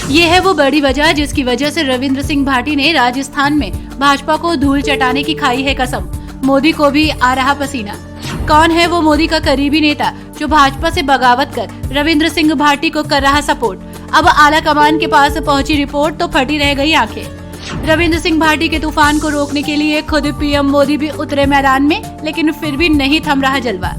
ये है वो बड़ी वजह जिसकी वजह से रविंद्र सिंह भाटी ने राजस्थान में भाजपा को धूल चटाने की खाई है कसम। मोदी को भी आ रहा पसीना। कौन है वो मोदी का करीबी नेता जो भाजपा से बगावत कर रविंद्र सिंह भाटी को कर रहा सपोर्ट? अब आला कमान के पास पहुंची रिपोर्ट तो फटी रह गई आंखें। रविंद्र सिंह भाटी के तूफान को रोकने के लिए खुद पीएम मोदी भी उतरे मैदान में, लेकिन फिर भी नहीं थम रहा जलवा।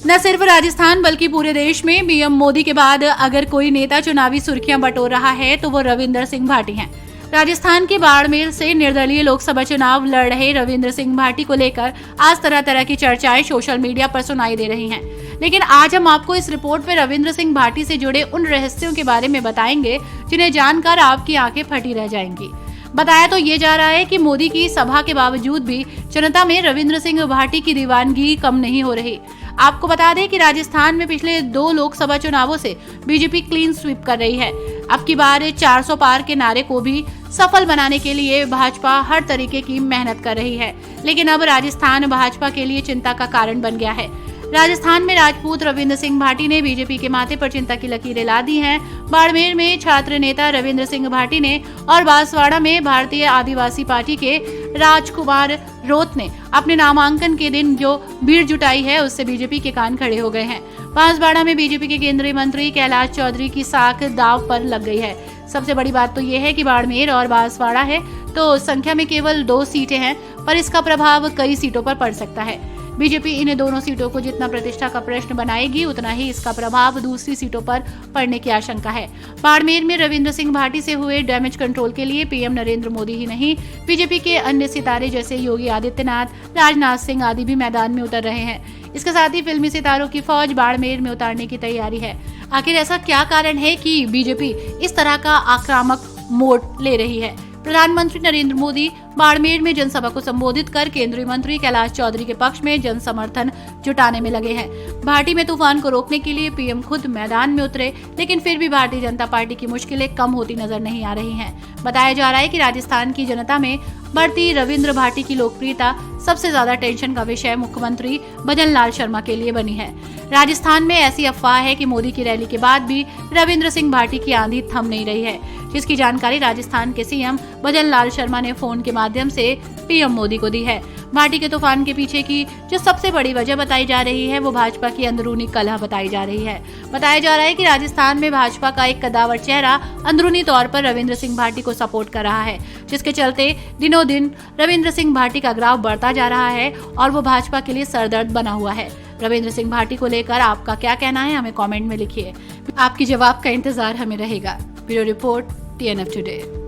न सिर्फ राजस्थान बल्कि पूरे देश में पीएम मोदी के बाद अगर कोई नेता चुनावी सुर्खियां बटोर रहा है तो वो रविंद्र सिंह भाटी हैं। राजस्थान के बाड़मेर से निर्दलीय लोकसभा चुनाव लड़ रहे रविंद्र सिंह भाटी को लेकर आज तरह तरह की चर्चाएं सोशल मीडिया पर सुनाई दे रही हैं। लेकिन आज हम आपको इस रिपोर्ट में रविंद्र सिंह भाटी से जुड़े उन रहस्यों के बारे में बताएंगे जिन्हें जानकर आपकी आंखें फटी रह जाएंगी। बताया तो ये जा रहा है कि मोदी की सभा के बावजूद भी जनता में रविंद्र सिंह भाटी की दीवानगी कम नहीं हो रही। आपको बता दें कि राजस्थान में पिछले 2 लोकसभा चुनावों से बीजेपी क्लीन स्वीप कर रही है। अब की बार 400 पार के नारे को भी सफल बनाने के लिए भाजपा हर तरीके की मेहनत कर रही है, लेकिन अब राजस्थान भाजपा के लिए चिंता का कारण बन गया है। राजस्थान में राजपूत रविंद्र सिंह भाटी ने बीजेपी के माथे पर चिंता की लकीरें ला दी हैं। बाड़मेर में छात्र नेता रविंद्र सिंह भाटी ने और बांसवाड़ा में भारतीय आदिवासी पार्टी के राजकुमार रोत ने अपने नामांकन के दिन जो भीड़ जुटाई है उससे बीजेपी के कान खड़े हो गए हैं। बांसवाड़ा में बीजेपी के केंद्रीय मंत्री कैलाश चौधरी की साख दांव पर लग गई है। सबसे बड़ी बात तो ये है कि बाड़मेर और बांसवाड़ा है तो संख्या में केवल 2 सीटें हैं, पर इसका प्रभाव कई सीटों पर पड़ सकता है। बीजेपी इन दोनों सीटों को जितना प्रतिष्ठा का प्रश्न बनाएगी उतना ही इसका प्रभाव दूसरी सीटों पर पड़ने की आशंका है। बाड़मेर में रविंद्र सिंह भाटी से हुए डैमेज कंट्रोल के लिए पीएम नरेंद्र मोदी ही नहीं, बीजेपी के अन्य सितारे जैसे योगी आदित्यनाथ, राजनाथ सिंह आदि भी मैदान में उतर रहे हैं। इसके साथ ही फिल्मी सितारों की फौज बाड़मेर में उतारने की तैयारी है। आखिर ऐसा क्या कारण है कि बीजेपी इस तरह का आक्रामक मोड ले रही है? प्रधानमंत्री नरेंद्र मोदी बाड़मेर में जनसभा को संबोधित कर केंद्रीय मंत्री कैलाश चौधरी के पक्ष में जन समर्थन जुटाने में लगे हैं। भाटी में तूफान को रोकने के लिए पीएम खुद मैदान में उतरे, लेकिन फिर भी भारतीय जनता पार्टी की मुश्किलें कम होती नजर नहीं आ रही हैं। बताया जा रहा है कि राजस्थान की जनता में बढ़ती रविंद्र भाटी की लोकप्रियता सबसे ज्यादा टेंशन का विषय मुख्यमंत्री भजन लाल शर्मा के लिए बनी है। राजस्थान में ऐसी अफवाह है कि मोदी की रैली के बाद भी रविंद्र सिंह भाटी की आंधी थम नहीं रही है, जिसकी जानकारी राजस्थान के सीएम भजन लाल शर्मा ने फोन के माध्यम से पीएम मोदी को दी है। भाटी के तूफान के पीछे की जो सबसे बड़ी वजह बताई जा रही है वो भाजपा की अंदरूनी कलह बताई जा रही है। बताया जा रहा है कि राजस्थान में भाजपा का एक कदावर चेहरा अंदरूनी तौर पर रविंद्र सिंह भाटी को सपोर्ट कर रहा है, जिसके चलते दिनों दिन रविंद्र सिंह भाटी का ग्राफ बढ़ता जा रहा है और वो भाजपा के लिए सरदर्द बना हुआ है। रविंद्र सिंह भाटी को लेकर आपका क्या कहना है, हमें कमेंट में लिखिए। आपकी जवाब का इंतजार हमें रहेगा। Bureau report, TNF today.